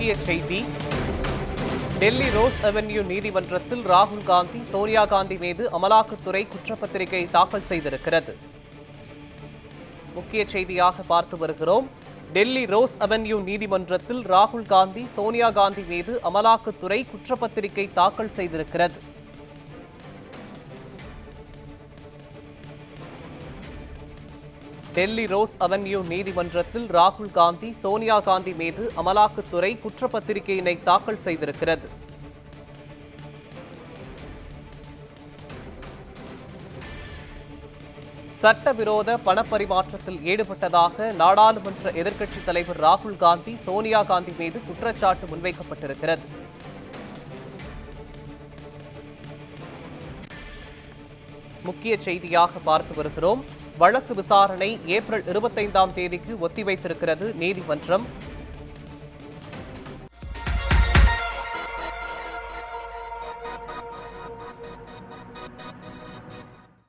முக்கிய செய்தி. Delhi rose avenue நீதிமன்றத்தில் ராகுல் காந்தி, சோனியா காந்தி மீது அமலாக்கத்துறை குற்றப்பத்திரிகை தாக்கல் செய்திருக்கிறது. முக்கிய செய்தியாக பார்த்து வருகிறோம். டெல்லி ரோஸ் அவென்யூ நீதிமன்றத்தில் ராகுல் காந்தி, சோனியா காந்தி மீது அமலாக்கத்துறை குற்றப்பத்திரிகை தாக்கல் செய்திருக்கிறது. டெல்லி ரோஸ் அவென்யூ நீதிமன்றத்தில் ராகுல் காந்தி, சோனியா காந்தி மீது அமலாக்கத்துறை குற்றப்பத்திரிகையினை தாக்கல் செய்திருக்கிறது. சட்டவிரோத பணப்பரிமாற்றத்தில் ஈடுபட்டதாக நாடாளுமன்ற எதிர்க்கட்சித் தலைவர் ராகுல் காந்தி, சோனியா காந்தி மீது குற்றச்சாட்டு முன்வைக்கப்பட்டிருக்கிறது. முக்கிய செய்தியாக பார்த்து வருகிறோம். வழக்கு விசாரணை ஏப்ரல் 25ஆம் தேதிக்கு ஒத்திவைத்திருக்கிறது நீதிமன்றம்.